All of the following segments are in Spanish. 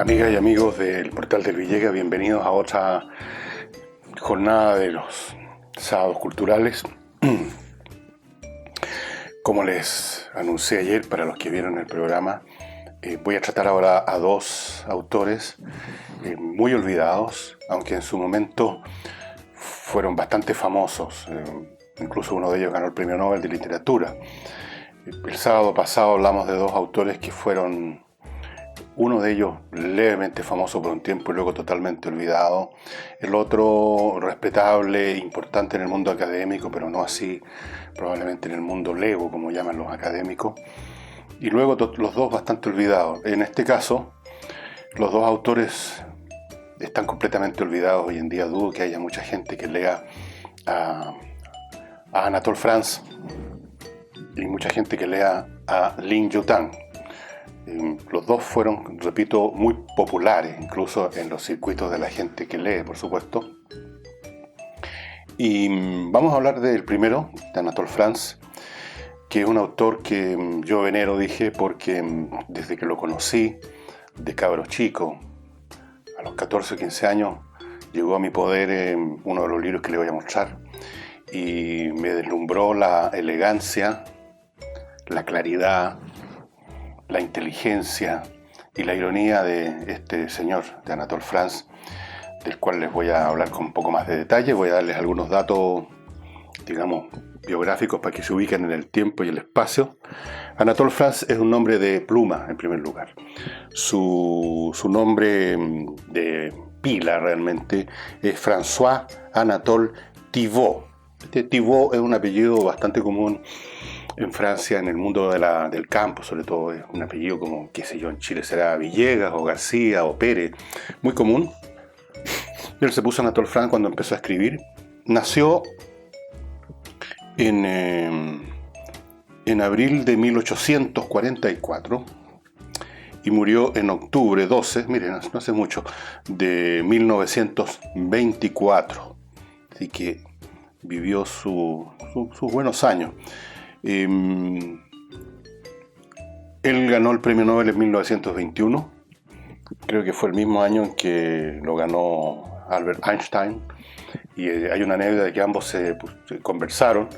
Amigas y amigos del Portal del Villega, bienvenidos a otra jornada de los sábados culturales. Como les anuncié ayer, para los que vieron el programa, voy a tratar ahora a dos autores muy olvidados, aunque en su momento fueron bastante famosos. Incluso uno de ellos ganó el Premio Nobel de Literatura. El sábado pasado hablamos de dos autores que fueron... Uno de ellos levemente famoso por un tiempo y luego totalmente olvidado. El otro respetable, importante en el mundo académico, pero no así probablemente en el mundo lego, como llaman los académicos. Y luego los dos bastante olvidados. En este caso, los dos autores están completamente olvidados hoy en día. Dudo que haya mucha gente que lea a Anatole France y mucha gente que lea a Lin Yutang. Los dos fueron, repito, muy populares, incluso en los circuitos de la gente que lee, por supuesto. Y vamos a hablar del primero, de Anatole France, que es un autor que yo venero, dije, porque desde que lo conocí, de cabro chico, a los 14 o 15 años, llegó a mi poder uno de los libros que le voy a mostrar, y me deslumbró la elegancia, la claridad, la inteligencia y la ironía de este señor, de Anatole France, del cual les voy a hablar con un poco más de detalle. Voy a darles algunos datos, digamos, biográficos para que se ubiquen en el tiempo y el espacio. Anatole France es un nombre de pluma, en primer lugar. Su nombre de pila realmente es François Anatole Thibault. Este Thibault es un apellido bastante común en Francia, en el mundo del campo, sobre todo. Es un apellido como, qué sé yo, en Chile será Villegas o García o Pérez, muy común. Él se puso Anatole France cuando empezó a escribir. Nació en abril de 1844 y murió en octubre 12, miren, no hace mucho, de 1924. Así que vivió sus buenos años. Él ganó el Premio Nobel en 1921, creo que fue el mismo año en que lo ganó Albert Einstein, y hay una anécdota de que ambos se conversaron,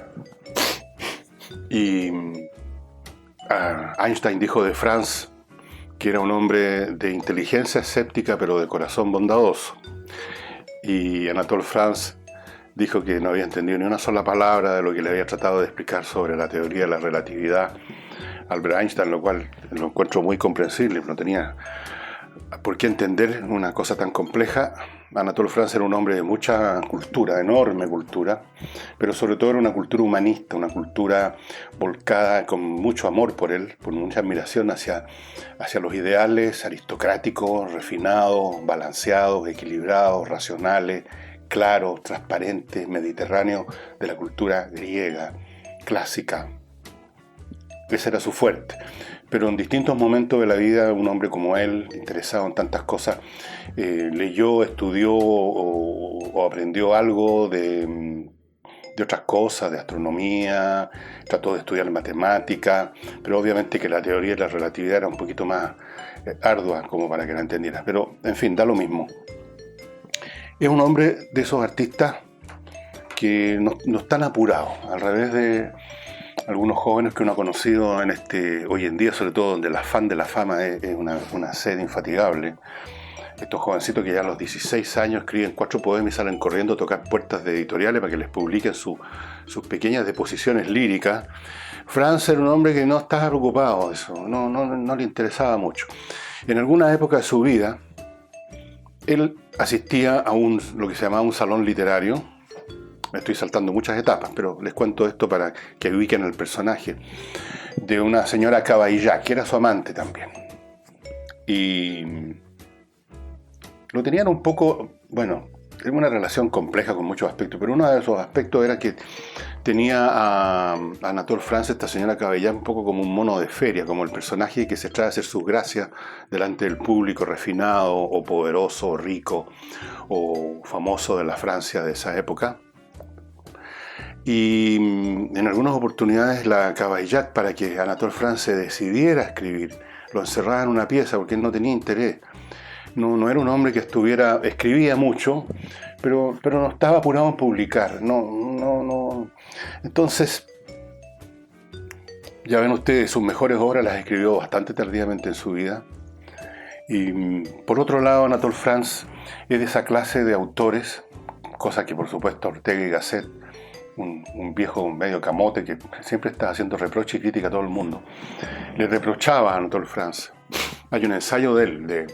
y Einstein dijo de France que era un hombre de inteligencia escéptica pero de corazón bondadoso, y Anatole France dijo que no había entendido ni una sola palabra de lo que le había tratado de explicar sobre la teoría de la relatividad Albert Einstein, lo cual lo encuentro muy comprensible. No tenía por qué entender una cosa tan compleja. Anatole France era un hombre de mucha cultura, enorme cultura, pero sobre todo era una cultura humanista, una cultura volcada con mucho amor por él, por mucha admiración hacia los ideales aristocráticos, refinados, balanceados, equilibrados, racionales, claro, transparente, mediterráneo de la cultura griega, clásica. Ese era su fuerte. Pero en distintos momentos de la vida, un hombre como él, interesado en tantas cosas, leyó, estudió o aprendió algo de otras cosas, de astronomía, trató de estudiar matemática, pero obviamente que la teoría de la relatividad era un poquito más ardua como para que la entendiera. Pero, en fin, da lo mismo. Es un hombre de esos artistas que no están apurados, al revés de algunos jóvenes que uno ha conocido hoy en día, sobre todo donde el afán de la fama es una sed infatigable. Estos jovencitos que ya a los 16 años escriben 4 poemas y salen corriendo a tocar puertas de editoriales para que les publiquen sus pequeñas deposiciones líricas. France era un hombre que no estaba preocupado de eso, no le interesaba mucho. En alguna época de su vida, él asistía a lo que se llamaba un salón literario. Me estoy saltando muchas etapas, pero les cuento esto para que ubiquen el personaje, de una señora Cavaillá, que era su amante también. Y lo tenían un poco, bueno, era una relación compleja con muchos aspectos, pero uno de esos aspectos era que tenía a Anatole France, esta señora Cavaillá, un poco como un mono de feria, como el personaje que se trae a hacer sus gracias delante del público refinado, o poderoso, o rico, o famoso de la Francia de esa época. Y en algunas oportunidades la Cavaillá, para que Anatole France se decidiera a escribir, lo encerraba en una pieza porque él no tenía interés. no era un hombre que escribía mucho, pero no estaba apurado en publicar. No. Entonces, ya ven ustedes, sus mejores obras las escribió bastante tardíamente en su vida. Y por otro lado, Anatole France es de esa clase de autores, cosa que por supuesto Ortega y Gasset, un viejo medio camote que siempre está haciendo reproche y crítica a todo el mundo, le reprochaba a Anatole France. Hay un ensayo de él, de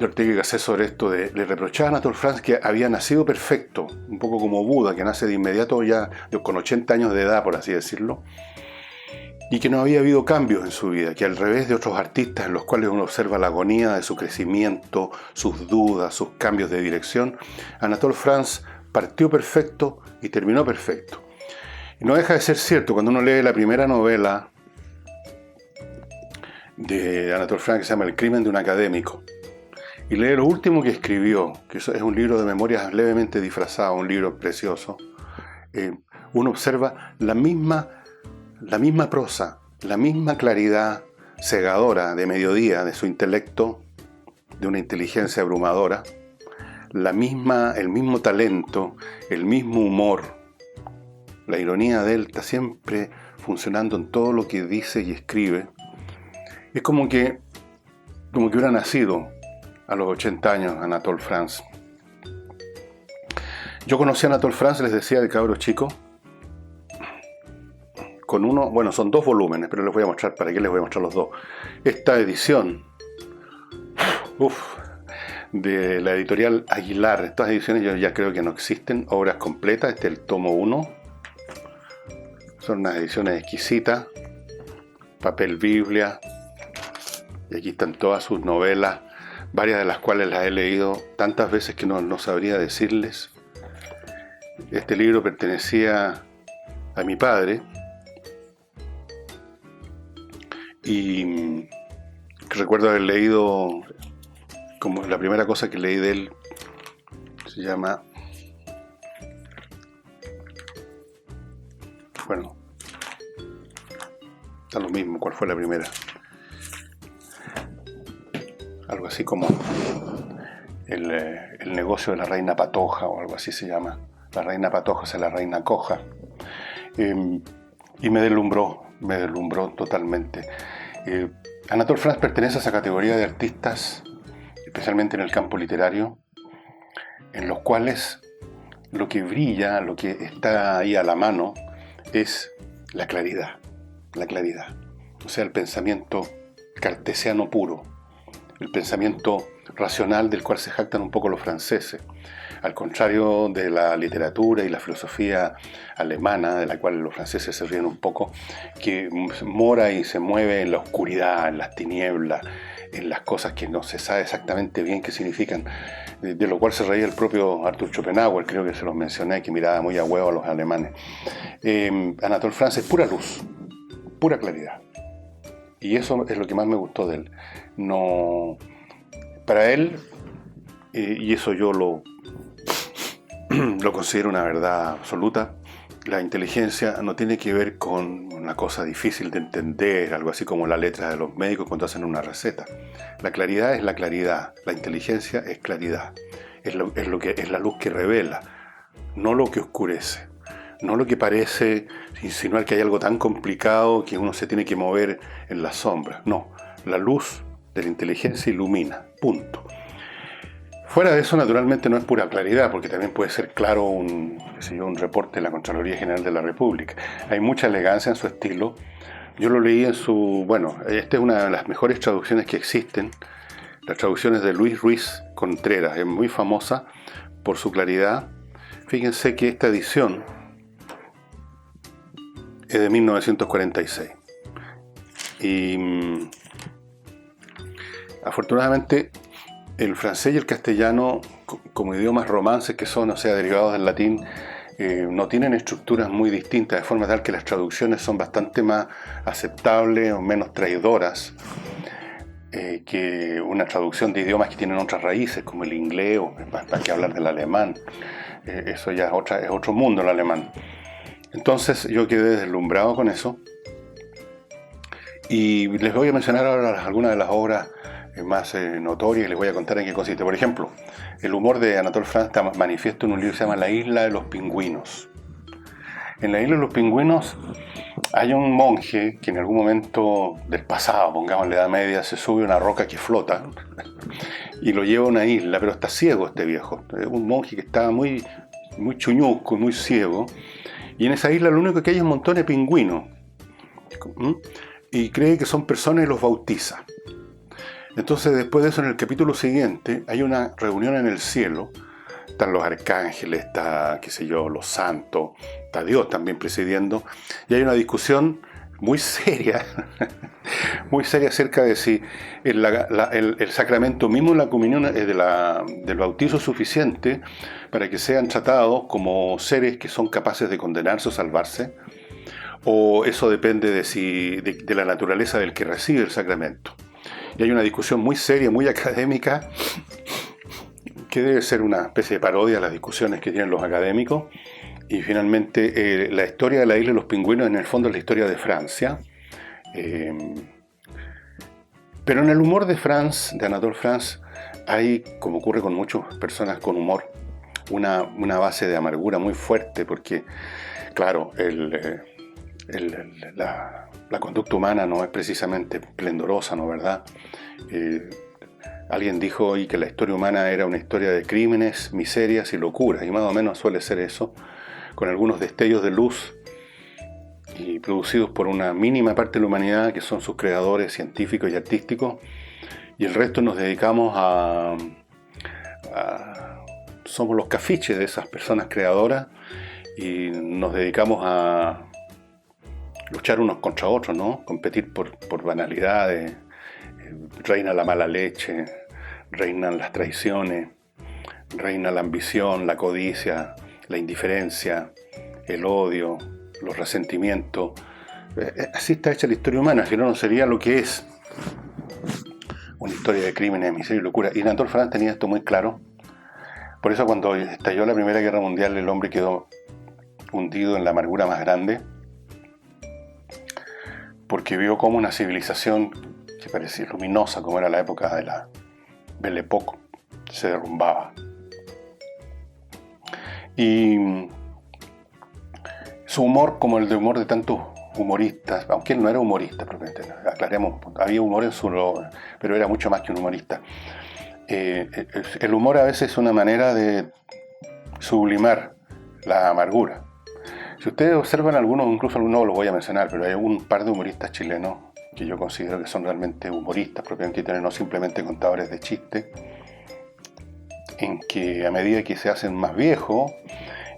Ortega y Gasset, sobre esto, le reprochaba a Anatole France que había nacido perfecto, un poco como Buda, que nace de inmediato ya con 80 años de edad, por así decirlo, y que no había habido cambios en su vida, que al revés de otros artistas en los cuales uno observa la agonía de su crecimiento, sus dudas, sus cambios de dirección, Anatole France partió perfecto y terminó perfecto. Y no deja de ser cierto, cuando uno lee la primera novela de Anatole France, que se llama El crimen de un académico, y lee lo último que escribió, que es un libro de memorias levemente disfrazado, un libro precioso, uno observa la misma prosa, la misma claridad cegadora de mediodía de su intelecto, de una inteligencia abrumadora, el mismo talento, el mismo humor. La ironía de él está siempre funcionando en todo lo que dice y escribe. Es como que hubiera nacido a los 80 años Anatole France. Yo conocí a Anatole France, les decía, de cabro chico, con son 2 volúmenes, pero les voy a mostrar, ¿para qué les voy a mostrar los 2? Esta edición, de la editorial Aguilar, estas ediciones yo ya creo que no existen, obras completas, este es el tomo 1, son unas ediciones exquisitas, papel biblia, y aquí están todas sus novelas, varias de las cuales las he leído tantas veces que no sabría decirles. Este libro pertenecía a mi padre, y recuerdo haber leído, como la primera cosa que leí de él, se llama, está lo mismo, ¿cuál fue la primera? Algo así como el negocio de la reina patoja, o algo así se llama. La reina patoja, es la reina coja. Y me deslumbró totalmente. Anatole France pertenece a esa categoría de artistas, especialmente en el campo literario, en los cuales lo que brilla, lo que está ahí a la mano, es la claridad. O sea, el pensamiento cartesiano puro, el pensamiento racional del cual se jactan un poco los franceses, al contrario de la literatura y la filosofía alemana, de la cual los franceses se ríen un poco, que mora y se mueve en la oscuridad, en las tinieblas, en las cosas que no se sabe exactamente bien qué significan, de lo cual se reía el propio Arthur Schopenhauer, creo que se los mencioné, que miraba muy a huevo a los alemanes. Anatole France es pura luz, pura claridad. Y eso es lo que más me gustó de él. Para él, y eso yo lo considero una verdad absoluta, la inteligencia no tiene que ver con una cosa difícil de entender, algo así como la letra de los médicos cuando hacen una receta. La claridad es la claridad, la inteligencia es claridad, es la luz que revela, no lo que oscurece, no lo que parece insinuar que hay algo tan complicado que uno se tiene que mover en las sombras. No, la luz de la inteligencia ilumina, punto. Fuera de eso, naturalmente, no es pura claridad, porque también puede ser claro un reporte de la Contraloría General de la República. Hay mucha elegancia en su estilo. Yo lo leí esta es una de las mejores traducciones que existen. Las traducciones de Luis Ruiz Contreras, es muy famosa por su claridad. Fíjense que esta edición es de 1946. Y afortunadamente, el francés y el castellano, como idiomas romances que son, derivados del latín, no tienen estructuras muy distintas, de forma tal que las traducciones son bastante más aceptables o menos traidoras que una traducción de idiomas que tienen otras raíces, como el inglés, o para qué hablar del alemán. Eso ya es otro mundo, el alemán. Entonces yo quedé deslumbrado con eso. Y les voy a mencionar ahora algunas de las obras más notorias, y les voy a contar en qué consiste. Por ejemplo, el humor de Anatole France está manifiesto en un libro que se llama La isla de los pingüinos. En la isla de los pingüinos hay un monje que en algún momento del pasado, pongamos en la Edad Media, se sube a una roca que flota y lo lleva a una isla, pero está ciego este viejo. Es un monje que está muy chuñusco, muy ciego, y en esa isla lo único que hay es un montón de pingüinos. Y cree que son personas y los bautiza. Entonces, después de eso, en el capítulo siguiente, hay una reunión en el cielo. Están los arcángeles, está, qué sé yo, los santos, está Dios también presidiendo, y hay una discusión muy seria, muy seria acerca de si el sacramento mismo de la comunión del bautizo es suficiente para que sean tratados como seres que son capaces de condenarse o salvarse, o eso depende de la naturaleza del que recibe el sacramento. Y hay una discusión muy seria, muy académica, que debe ser una especie de parodia a las discusiones que tienen los académicos. Y finalmente, la historia de la isla de los pingüinos en el fondo es la historia de Francia. Pero en el humor de Anatole France, hay, como ocurre con muchas personas con humor, una base de amargura muy fuerte, porque, claro, la conducta humana no es precisamente esplendorosa, ¿no, verdad? Alguien dijo hoy que la historia humana era una historia de crímenes, miserias y locuras, y más o menos suele ser eso, con algunos destellos de luz y producidos por una mínima parte de la humanidad, que son sus creadores científicos y artísticos, y el resto nos dedicamos somos los cafiches de esas personas creadoras, y nos dedicamos a luchar unos contra otros, ¿no? Competir por banalidades. Reina la mala leche, reinan las traiciones, reina la ambición, la codicia, la indiferencia, el odio, los resentimientos. Así está hecha la historia humana, si no sería lo que es una historia de crímenes, miseria y locura. Y Anatole France tenía esto muy claro. Por eso cuando estalló la Primera Guerra Mundial, el hombre quedó hundido en la amargura más grande, porque vio como una civilización que parecía luminosa, como era la época de la Belle Époque, se derrumbaba. Y su humor, como el de humor de tantos humoristas, aunque él no era humorista, aclaremos, había humor en su, pero era mucho más que un humorista. El humor a veces es una manera de sublimar la amargura. Si ustedes observan algunos, incluso algunos los voy a mencionar, pero hay un par de humoristas chilenos que yo considero que son realmente humoristas, propiamente no simplemente contadores de chistes, en que a medida que se hacen más viejos,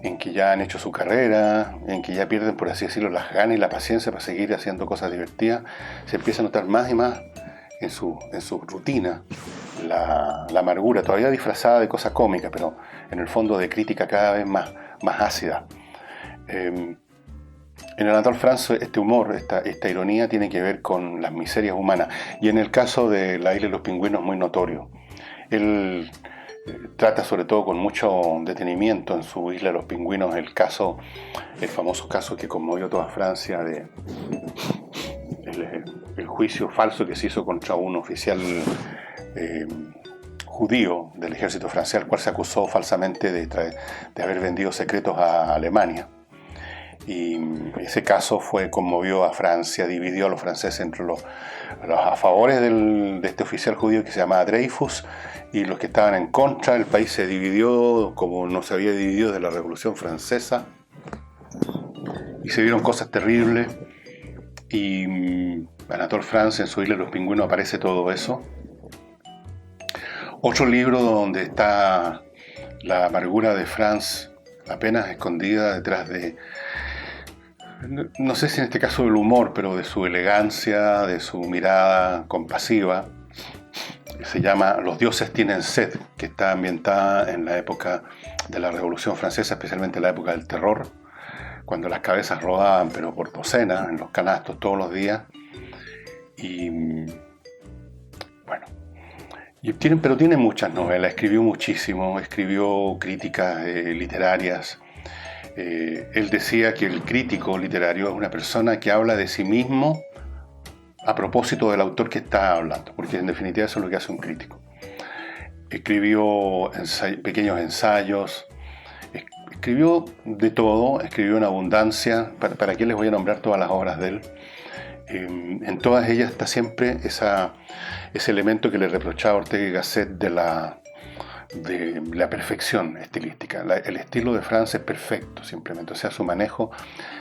en que ya han hecho su carrera, en que ya pierden, por así decirlo, las ganas y la paciencia para seguir haciendo cosas divertidas, se empieza a notar más y más en su rutina la amargura, todavía disfrazada de cosa cómica, pero en el fondo de crítica cada vez más ácida. En Anatole France este humor, esta ironía tiene que ver con las miserias humanas, y en el caso de La isla de los pingüinos muy notorio. Él trata sobre todo con mucho detenimiento en su Isla de los Pingüinos el famoso caso que conmovió toda Francia de el juicio falso que se hizo contra un oficial judío del ejército francés, al cual se acusó falsamente de haber vendido secretos a Alemania. Y ese caso conmovió a Francia, dividió a los franceses entre los a favores de este oficial judío que se llamaba Dreyfus y los que estaban en contra. El país se dividió como no se había dividido desde la Revolución Francesa, y se vieron cosas terribles, y Anatole France en su Isla de los Pingüinos aparece todo eso. Otro libro donde está la amargura de France apenas escondida detrás de, no sé si en este caso del humor, pero de su elegancia, de su mirada compasiva, se llama Los dioses tienen sed, que está ambientada en la época de la Revolución Francesa, especialmente en la época del terror, cuando las cabezas rodaban, pero por docenas, en los canastos todos los días. Y bueno, pero tiene muchas novelas, escribió muchísimo, escribió críticas literarias. Él decía que el crítico literario es una persona que habla de sí mismo a propósito del autor que está hablando, porque en definitiva eso es lo que hace un crítico. Escribió pequeños ensayos, escribió de todo, escribió en abundancia. ¿Para qué les voy a nombrar todas las obras de él? En todas ellas está siempre ese elemento que le reprochaba Ortega y Gasset de la perfección estilística. El estilo de Franz es perfecto, simplemente. O sea, su manejo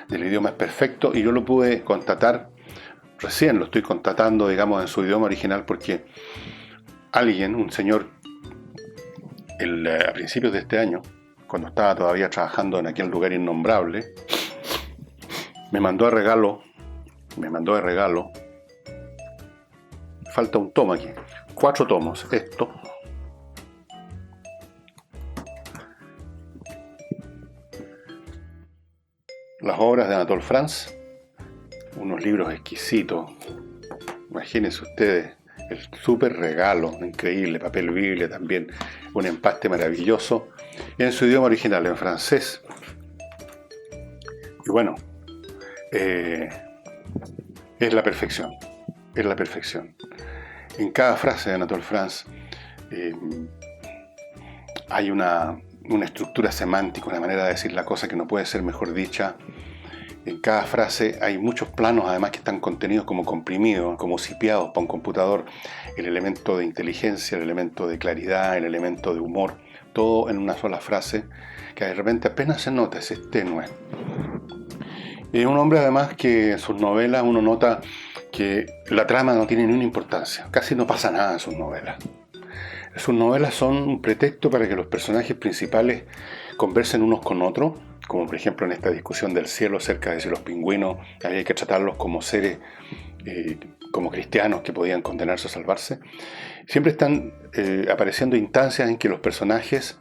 del idioma es perfecto, y yo lo pude constatar, recién lo estoy constatando, digamos, en su idioma original, porque alguien, un señor, a principios de este año, cuando estaba todavía trabajando en aquel lugar innombrable, me mandó de regalo, falta un tomo aquí, 4 tomos, esto, las obras de Anatole France, unos libros exquisitos, imagínense ustedes, el súper regalo, increíble, papel biblia también, un empaste maravilloso, en su idioma original, en francés. Y bueno, es la perfección, es la perfección. En cada frase de Anatole France hay una estructura semántica, una manera de decir la cosa que no puede ser mejor dicha. En cada frase hay muchos planos, además, que están contenidos como comprimidos, como sipiados para un computador. El elemento de inteligencia, el elemento de claridad, el elemento de humor, todo en una sola frase, que de repente apenas se nota, es tenue. Es un hombre, además, que en sus novelas uno nota que la trama no tiene ninguna importancia, casi no pasa nada en sus novelas. Sus novelas son un pretexto para que los personajes principales conversen unos con otros, como por ejemplo en esta discusión del cielo, acerca de si los pingüinos había que tratarlos como seres, como cristianos que podían condenarse o salvarse. Siempre están apareciendo instancias en que los personajes,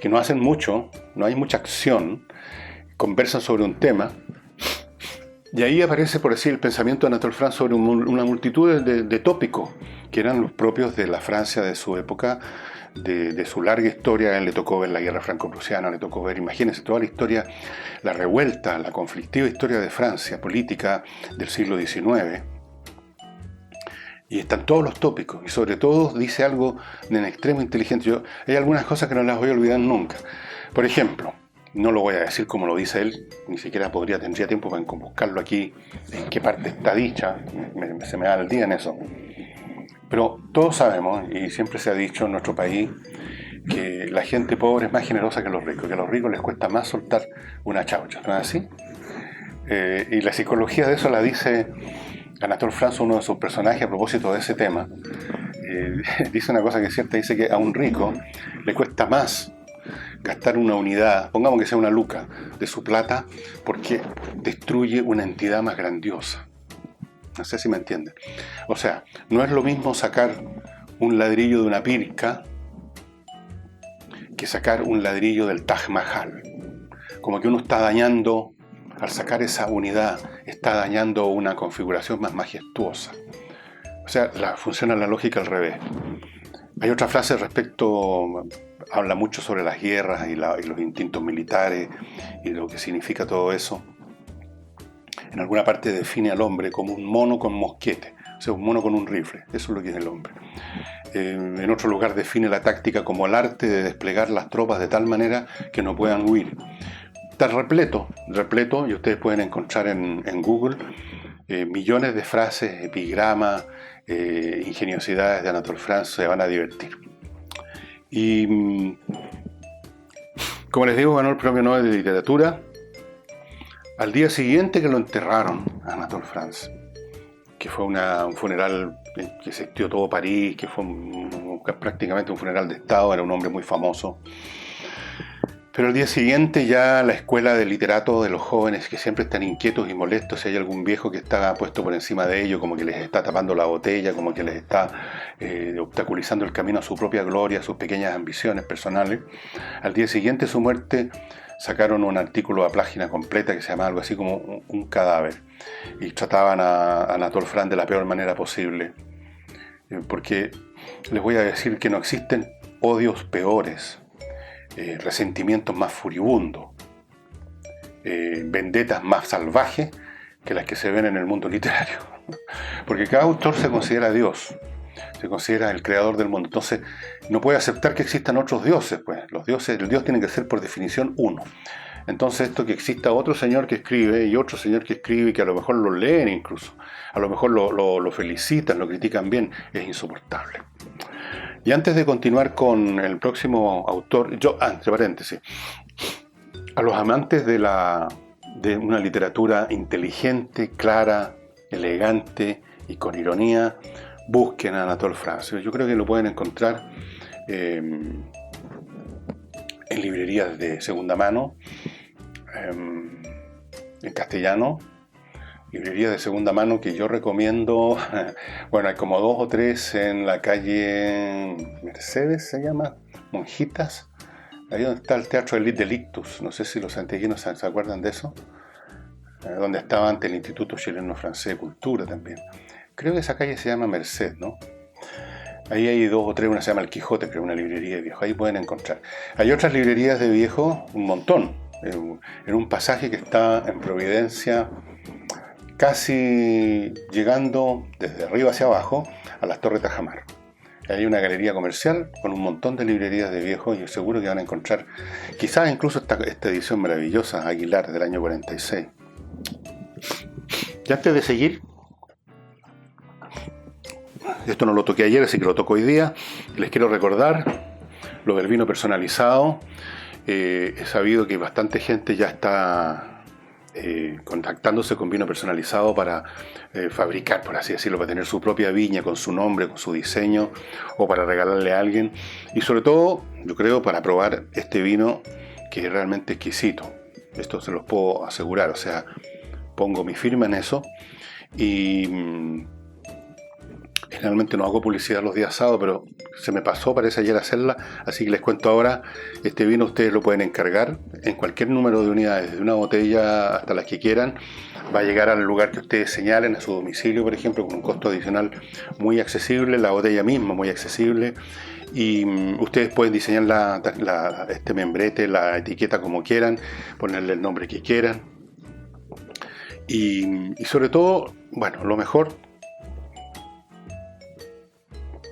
que no hacen mucho, no hay mucha acción, conversan sobre un tema, y ahí aparece, por decir, el pensamiento de Anatole France sobre una multitud de tópicos que eran los propios de la Francia de su época, de su larga historia. A él le tocó ver la guerra franco-prusiana, le tocó ver, imagínense, toda la historia, la revuelta, la conflictiva historia de Francia, política del siglo XIX. Y están todos los tópicos, y sobre todo dice algo en extremo inteligente. Hay algunas cosas que no las voy a olvidar nunca. Por ejemplo, no lo voy a decir como lo dice él, ni siquiera tendría tiempo para buscarlo aquí, en qué parte está dicha, se me da el día en eso. Pero todos sabemos, y siempre se ha dicho en nuestro país, que la gente pobre es más generosa que los ricos, que a los ricos les cuesta más soltar una chaucha, ¿no es así? Y la psicología de eso la dice Anatole France, uno de sus personajes, a propósito de ese tema. Dice una cosa que es cierta, dice que a un rico le cuesta más gastar una unidad, pongamos que sea una luca, de su plata, porque destruye una entidad más grandiosa. No sé si me entienden. O sea, no es lo mismo sacar un ladrillo de una pirca que sacar un ladrillo del Taj Mahal. Como que uno está dañando, al sacar esa unidad, está dañando una configuración más majestuosa. O sea, funciona la lógica al revés. Hay otra frase respecto, habla mucho sobre las guerras y los instintos militares y lo que significa todo eso. En alguna parte define al hombre como un mono con mosquete, o sea, un mono con un rifle. Eso es lo que es el hombre. En otro lugar define la táctica como el arte de desplegar las tropas de tal manera que no puedan huir. Está repleto, y ustedes pueden encontrar en Google millones de frases, epigramas, ingeniosidades de Anatole France, se van a divertir. Y como les digo, ganó el Premio Nobel de Literatura al día siguiente que lo enterraron a Anatole France, que fue un funeral que asistió todo París, que fue prácticamente un funeral de Estado, era un hombre muy famoso. Pero al día siguiente ya la escuela de literatos de los jóvenes, que siempre están inquietos y molestos si hay algún viejo que está puesto por encima de ellos, como que les está tapando la botella, como que les está obstaculizando el camino a su propia gloria, a sus pequeñas ambiciones personales. Al día siguiente de su muerte sacaron un artículo a página completa que se llamaba algo así como Un cadáver, y trataban a Anatole France de la peor manera posible, porque les voy a decir que no existen odios peores, resentimientos más furibundos, vendetas más salvajes que las que se ven en el mundo literario. Porque cada autor se considera Dios, se considera el creador del mundo. Entonces, no puede aceptar que existan otros dioses, pues. El Dios tiene que ser por definición uno. Entonces, esto que exista otro señor que escribe y otro señor que escribe y que a lo mejor lo leen incluso, a lo mejor lo felicitan, lo critican bien, es insoportable. Y antes de continuar con el próximo autor, entre paréntesis, a los amantes de una literatura inteligente, clara, elegante y con ironía, busquen a Anatole France. Yo creo que lo pueden encontrar en librerías de segunda mano, en castellano, librerías de segunda mano que yo recomiendo. Bueno, hay como 2 o 3 en la calle Mercedes, se llama, Monjitas, ahí donde está el Teatro Delictus. No sé si los santiaguinos se acuerdan de eso, donde estaba antes el Instituto Chileno Francés de Cultura también. Creo que esa calle se llama Merced, ¿no? Ahí hay 2 o 3, una se llama El Quijote, creo, una librería de viejo, ahí pueden encontrar. Hay otras librerías de viejo, un montón, en un pasaje que está en Providencia, casi llegando desde arriba hacia abajo a las Torres Tajamar. Hay una galería comercial con un montón de librerías de viejo y seguro que van a encontrar, quizás incluso esta edición maravillosa, Aguilar, del año 46. Y antes de seguir, esto no lo toqué ayer, así que lo toco hoy día, les quiero recordar lo del vino personalizado. He sabido que bastante gente ya está contactándose con vino personalizado para fabricar, por así decirlo, para tener su propia viña con su nombre, con su diseño, o para regalarle a alguien, y sobre todo, yo creo, para probar este vino que es realmente exquisito. Esto se los puedo asegurar, o sea, pongo mi firma en eso. Y generalmente no hago publicidad los días sábados, pero se me pasó, parece ayer hacerla, así que les cuento ahora. Este vino ustedes lo pueden encargar en cualquier número de unidades, desde una botella hasta las que quieran. Va a llegar al lugar que ustedes señalen, a su domicilio, por ejemplo, con un costo adicional muy accesible, la botella misma muy accesible. Y ustedes pueden diseñar este membrete, la etiqueta como quieran, ponerle el nombre que quieran. Y sobre todo, bueno, lo mejor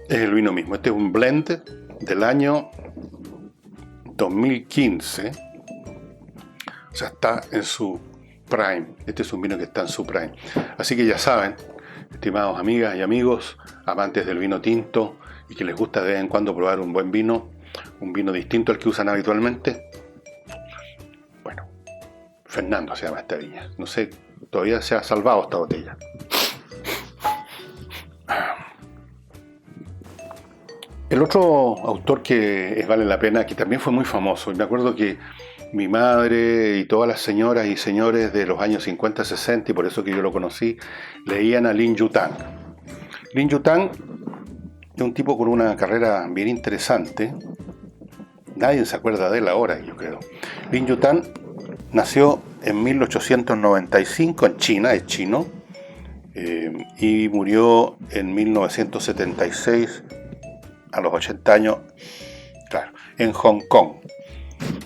es el vino mismo. Este es un blend del año 2015. O sea, está en su prime. Este es un vino que está en su prime. Así que ya saben, estimados amigas y amigos, amantes del vino tinto y que les gusta de vez en cuando probar un buen vino, un vino distinto al que usan habitualmente. Bueno, Fernando se llama esta viña. No sé, todavía se ha salvado esta botella. El otro autor que vale la pena, que también fue muy famoso, y me acuerdo que mi madre y todas las señoras y señores de los años 50, 60, y por eso que yo lo conocí, leían a Lin Yutang. Lin Yutang es un tipo con una carrera bien interesante. Nadie se acuerda de él ahora, yo creo. Lin Yutang nació en 1895 en China, es chino, y murió en 1976 a los 80 años, claro, en Hong Kong.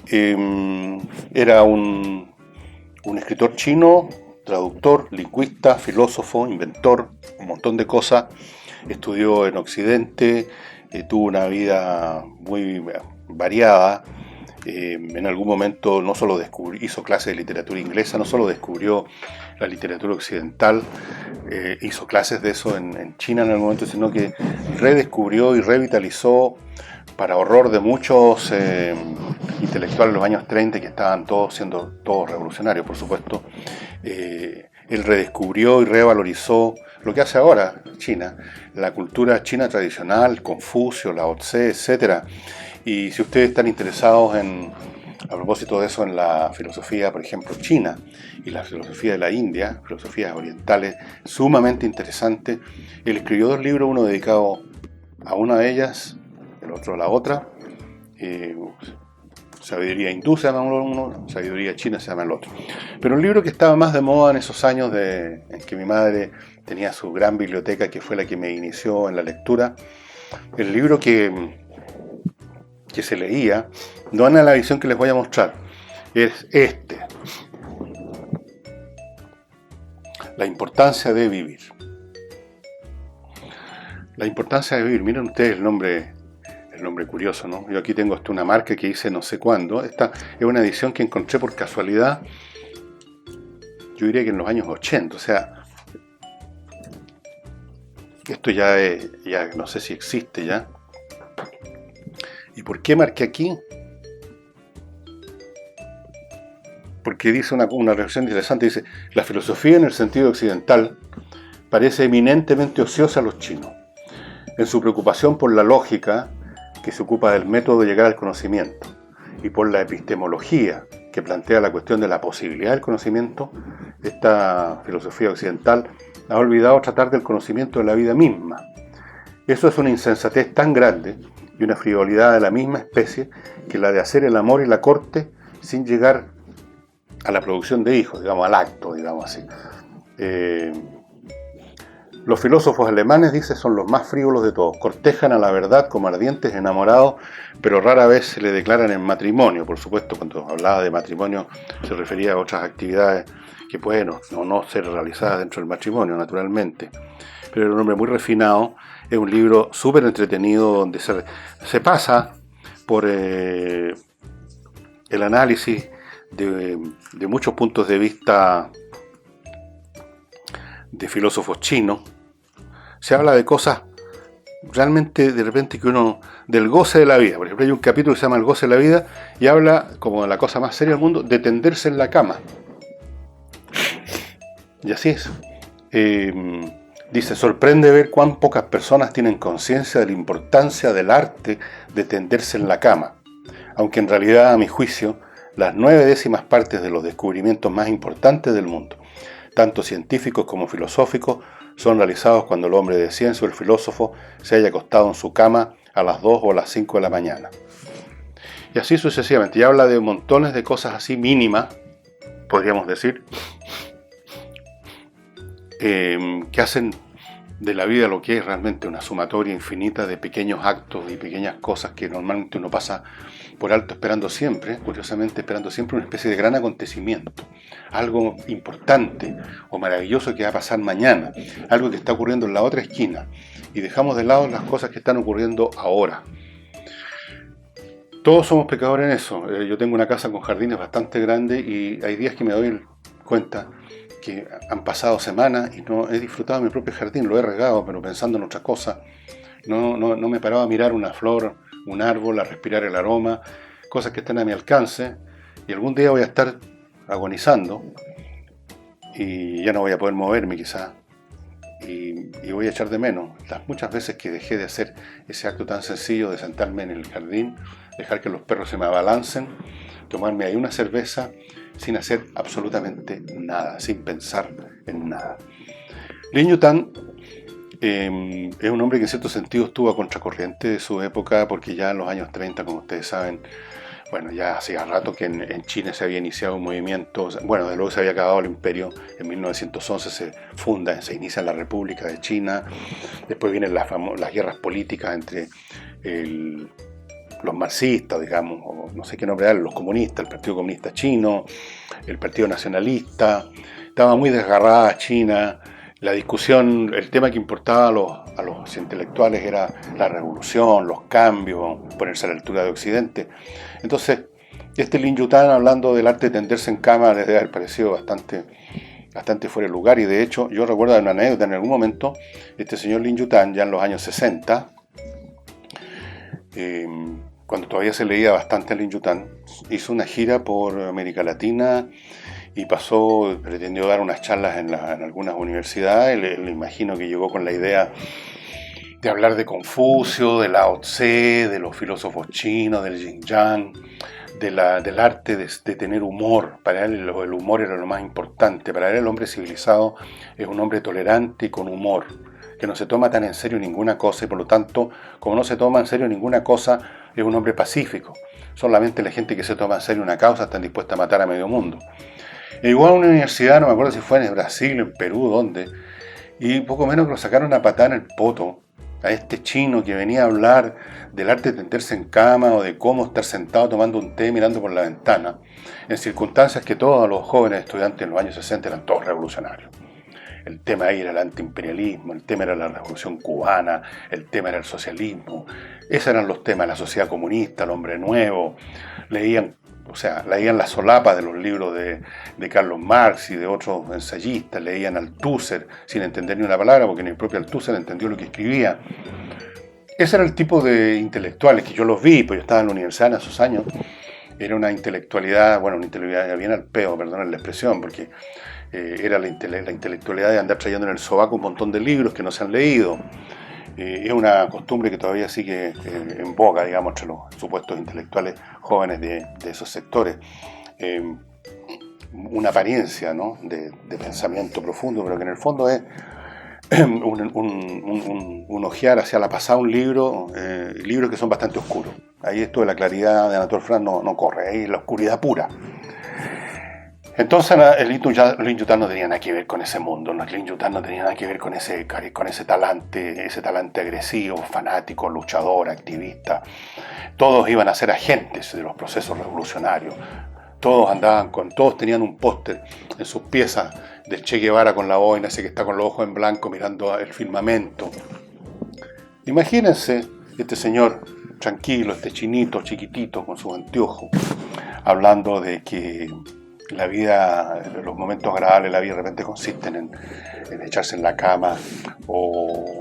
Era un escritor chino, traductor, lingüista, filósofo, inventor, un montón de cosas. Estudió en Occidente, tuvo una vida muy variada. En algún momento no solo hizo clases de literatura inglesa, no solo descubrió la literatura occidental, hizo clases de eso en China en algún momento, sino que redescubrió y revitalizó, para horror de muchos intelectuales de los años 30 que estaban siendo todos revolucionarios, por supuesto. Él redescubrió y revalorizó lo que hace ahora China, la cultura china tradicional, Confucio, Lao Tse, etc. Y si ustedes están interesados a propósito de eso, en la filosofía, por ejemplo, china y la filosofía de la India, filosofías orientales sumamente interesantes, él escribió 2 libros, uno dedicado a una de ellas, el otro a la otra. Sabiduría hindú se llama uno, sabiduría china se llama el otro. Pero un libro que estaba más de moda en esos años en que mi madre tenía su gran biblioteca, que fue la que me inició en la lectura, el libro que se leía, no en la edición que les voy a mostrar, es este. La importancia de vivir. La importancia de vivir. Miren ustedes el nombre curioso, ¿no? Yo aquí tengo una marca que hice no sé cuándo. Esta es una edición que encontré por casualidad, yo diría que en los años 80, o sea, esto ya no sé si existe ya. ¿Y por qué marqué aquí? Porque dice una reflexión interesante, dice: la filosofía en el sentido occidental parece eminentemente ociosa a los chinos, en su preocupación por la lógica, que se ocupa del método de llegar al conocimiento, y por la epistemología, que plantea la cuestión de la posibilidad del conocimiento. Esta filosofía occidental ha olvidado tratar del conocimiento de la vida misma. Eso es una insensatez tan grande y una frivolidad de la misma especie que la de hacer el amor y la corte sin llegar a la producción de hijos, digamos, al acto, digamos así. Los filósofos alemanes, dice, son los más frívolos de todos. Cortejan a la verdad como ardientes enamorados, pero rara vez se le declaran en matrimonio. Por supuesto, cuando hablaba de matrimonio se refería a otras actividades que pueden o no ser realizadas dentro del matrimonio, naturalmente. Pero era un hombre muy refinado. Es un libro súper entretenido donde se pasa por el análisis de muchos puntos de vista de filósofos chinos. Se habla de cosas realmente de repente que uno, del goce de la vida. Por ejemplo, hay un capítulo que se llama El goce de la vida y habla, como de la cosa más seria del mundo, de tenderse en la cama. Y así es. Dice: sorprende ver cuán pocas personas tienen conciencia de la importancia del arte de tenderse en la cama, aunque en realidad, a mi juicio, las 9/10 partes de los descubrimientos más importantes del mundo, tanto científicos como filosóficos, son realizados cuando el hombre de ciencia o el filósofo se haya acostado en su cama a las 2 o a las 5 de la mañana. Y así sucesivamente. Y habla de montones de cosas así mínimas, podríamos decir, que hacen de la vida lo que es realmente una sumatoria infinita de pequeños actos y pequeñas cosas que normalmente uno pasa por alto esperando siempre, curiosamente esperando siempre una especie de gran acontecimiento, algo importante o maravilloso que va a pasar mañana, algo que está ocurriendo en la otra esquina, y dejamos de lado las cosas que están ocurriendo ahora. Todos somos pecadores en eso. Yo tengo una casa con jardines bastante grandes y hay días que me doy cuenta que han pasado semanas y no he disfrutado de mi propio jardín, lo he regado, pero pensando en otra cosa. No me paraba a mirar una flor, un árbol, a respirar el aroma, cosas que están a mi alcance, y algún día voy a estar agonizando y ya no voy a poder moverme quizás, y voy a echar de menos las muchas veces que dejé de hacer ese acto tan sencillo de sentarme en el jardín, dejar que los perros se me abalancen, tomarme ahí una cerveza sin hacer absolutamente nada, sin pensar en nada. Lin Yutang es un hombre que en cierto sentido estuvo a contracorriente de su época, porque ya en los años 30, como ustedes saben, bueno, ya hacía rato que en China se había iniciado un movimiento, bueno, de luego se había acabado el imperio, en 1911 se inicia la República de China, después vienen las guerras políticas entre los marxistas, digamos, o no sé qué nombre darle, los comunistas, el Partido Comunista Chino, el Partido Nacionalista. Estaba muy desgarrada China. La discusión, el tema que importaba a los intelectuales era la revolución, los cambios, ponerse a la altura de Occidente. Entonces, Lin Yutang, hablando del arte de tenderse en cama, les debe haber parecido bastante fuera de lugar. Y de hecho, yo recuerdo una anécdota: en algún momento, este señor Lin Yutang, ya en los años 60, cuando todavía se leía bastante a Lin Yutang, hizo una gira por América Latina y pretendió dar unas charlas en algunas universidades. Le imagino que llegó con la idea de hablar de Confucio, de Lao Tse, de los filósofos chinos, del Yin Yang, del arte de tener humor. Para él el humor era lo más importante. Para él el hombre civilizado es un hombre tolerante y con humor, que no se toma tan en serio ninguna cosa, y por lo tanto, como no se toma en serio ninguna cosa, es un hombre pacífico. Solamente la gente que se toma en serio una causa está dispuesta a matar a medio mundo. E igual a una universidad, no me acuerdo si fue en Brasil, en Perú, dónde, y poco menos que lo sacaron a patada en el poto a este chino que venía a hablar del arte de tenderse en cama o de cómo estar sentado tomando un té mirando por la ventana, en circunstancias que todos los jóvenes estudiantes en los años 60 eran todos revolucionarios. el tema ahí era el antiimperialismo, el tema era la revolución cubana, el tema era el socialismo, esos eran los temas, la sociedad comunista, el hombre nuevo, leían las solapas de los libros de Carlos Marx y de otros ensayistas, leían Althusser sin entender ni una palabra, porque ni el propio Althusser entendió lo que escribía. Ese era el tipo de intelectuales que yo los vi, pues yo estaba en la universidad en esos años. Era una intelectualidad bien al peo, perdonen la expresión, porque era la intelectualidad de andar trayendo en el sobaco un montón de libros que no se han leído. Es una costumbre que todavía sigue en boga, digamos, entre los supuestos intelectuales jóvenes de esos sectores. Una apariencia, ¿no?, de pensamiento profundo, pero que en el fondo es un ojear hacia la pasada un libros que son bastante oscuros. Ahí esto de la claridad de Anatole France no corre, ahí es la oscuridad pura. Entonces el Lin Yutang no tenía nada que ver con ese mundo, el Lin Yutang no tenía nada que ver con ese talante agresivo, fanático, luchador, activista. Todos iban a ser agentes de los procesos revolucionarios. Todos tenían un póster en sus piezas del Che Guevara con la boina, ese que está con los ojos en blanco mirando el firmamento. Imagínense este señor tranquilo, este chinito chiquitito con sus anteojos, hablando de que la vida, los momentos agradables de la vida de repente consisten en echarse en la cama, o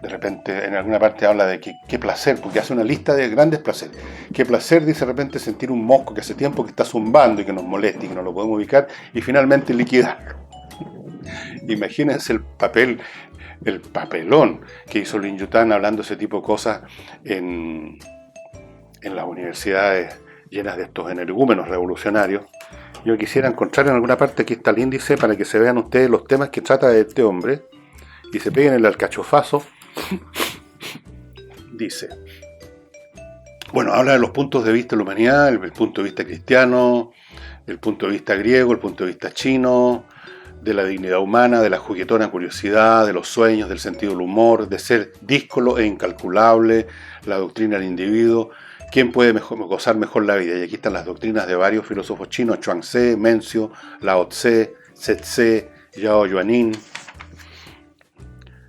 de repente en alguna parte habla de que qué placer, porque hace una lista de grandes placeres. Qué placer, dice, de repente sentir un mosco que hace tiempo que está zumbando y que nos molesta y que no lo podemos ubicar, y finalmente liquidarlo. Imagínense el papelón que hizo Lin Yutang hablando ese tipo de cosas en las universidades llenas de estos energúmenos revolucionarios. Yo quisiera encontrar en alguna parte, aquí está el índice, para que se vean ustedes los temas que trata este hombre y se peguen el alcachofazo. Dice, bueno, habla de los puntos de vista de la humanidad, el punto de vista cristiano, el punto de vista griego, el punto de vista chino, de la dignidad humana, de la juguetona curiosidad, de los sueños, del sentido del humor, de ser díscolo e incalculable, la doctrina del individuo. ¿Quién puede gozar mejor la vida? Y aquí están las doctrinas de varios filósofos chinos: Chuang-Tzu, Mencio, Lao Tse, Tse-Tse, Yao Yuanin.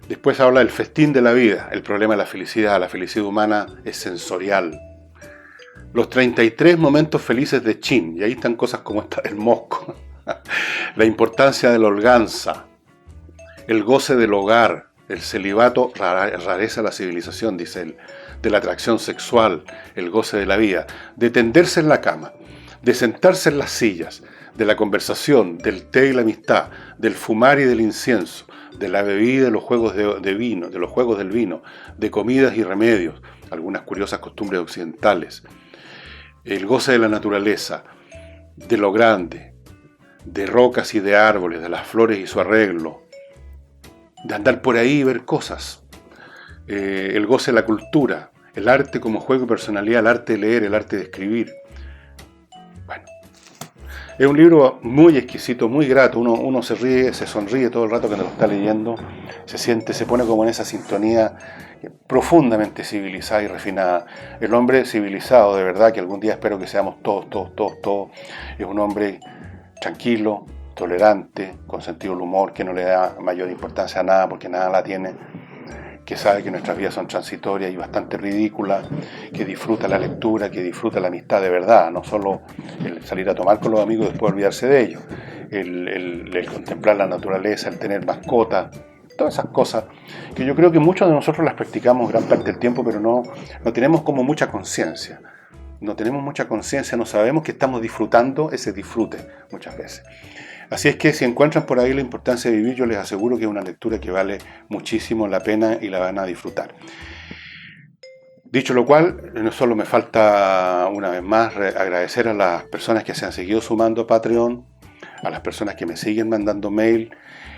Después habla del festín de la vida, el problema de la felicidad humana es sensorial. Los 33 momentos felices de Qin, y ahí están cosas como esta del mosco. La importancia de la holganza, el goce del hogar, el celibato rareza la civilización, dice él, de la atracción sexual, el goce de la vida, de tenderse en la cama, de sentarse en las sillas, de la conversación, del té y la amistad, del fumar y del incienso, de la bebida y de los juegos de vino, de los juegos del vino, de comidas y remedios, algunas curiosas costumbres occidentales, el goce de la naturaleza, de lo grande, de rocas y de árboles, de las flores y su arreglo, de andar por ahí y ver cosas, el goce de la cultura, el arte como juego y personalidad, el arte de leer, el arte de escribir. Bueno, es un libro muy exquisito, muy grato. Uno se ríe, se sonríe todo el rato que lo está leyendo, se pone como en esa sintonía profundamente civilizada y refinada. El hombre civilizado, de verdad, que algún día espero que seamos todos, es un hombre tranquilo, tolerante, con sentido del humor, que no le da mayor importancia a nada porque nada la tiene, que sabe que nuestras vidas son transitorias y bastante ridículas, que disfruta la lectura, que disfruta la amistad de verdad, no solo el salir a tomar con los amigos y después olvidarse de ellos, el contemplar la naturaleza, el tener mascotas, todas esas cosas que yo creo que muchos de nosotros las practicamos gran parte del tiempo, pero no tenemos como mucha conciencia. No tenemos mucha conciencia, no sabemos que estamos disfrutando ese disfrute muchas veces. Así es que si encuentran por ahí la importancia de vivir, yo les aseguro que es una lectura que vale muchísimo la pena y la van a disfrutar. Dicho lo cual, no solo me falta una vez más agradecer a las personas que se han seguido sumando a Patreon, a las personas que me siguen mandando mail.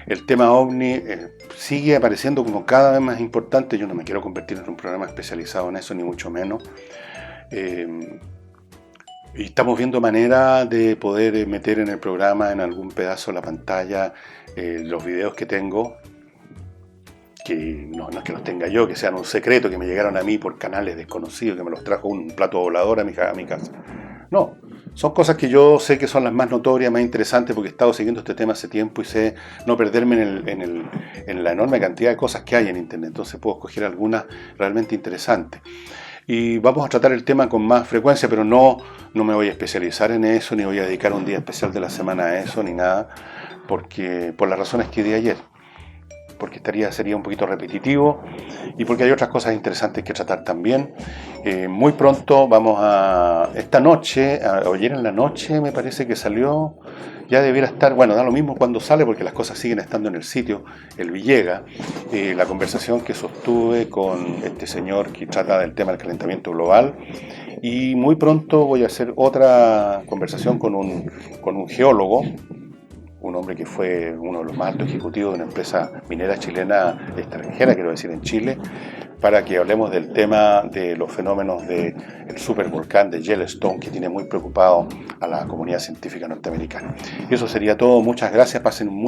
El tema OVNI sigue apareciendo como cada vez más importante. Yo no me quiero convertir en un programa especializado en eso, ni mucho menos. Y estamos viendo manera de poder meter en el programa, en algún pedazo de la pantalla, los videos que tengo, que no es que los tenga yo, que sean un secreto, que me llegaron a mí por canales desconocidos, que me los trajo un plato volador a mi casa. No, Son cosas que yo sé que son las más notorias, más interesantes, porque he estado siguiendo este tema hace tiempo y sé no perderme en la enorme cantidad de cosas que hay en Internet. Entonces puedo escoger algunas realmente interesantes. Y vamos a tratar el tema con más frecuencia, pero no me voy a especializar en eso, ni voy a dedicar un día especial de la semana a eso, ni nada, porque por las razones que di ayer. Porque sería un poquito repetitivo y porque hay otras cosas interesantes que tratar también. Muy pronto esta noche, ayer en la noche me parece que salió, ya debiera estar, bueno, da lo mismo cuando sale porque las cosas siguen estando en el sitio, el Villega, la conversación que sostuve con este señor que trata del tema del calentamiento global, y muy pronto voy a hacer otra conversación con un geólogo, un hombre que fue uno de los más altos ejecutivos de una empresa minera chilena extranjera, quiero decir en Chile, para que hablemos del tema de los fenómenos del supervolcán de Yellowstone, que tiene muy preocupado a la comunidad científica norteamericana. Y eso sería todo. Muchas gracias. Pasen un muy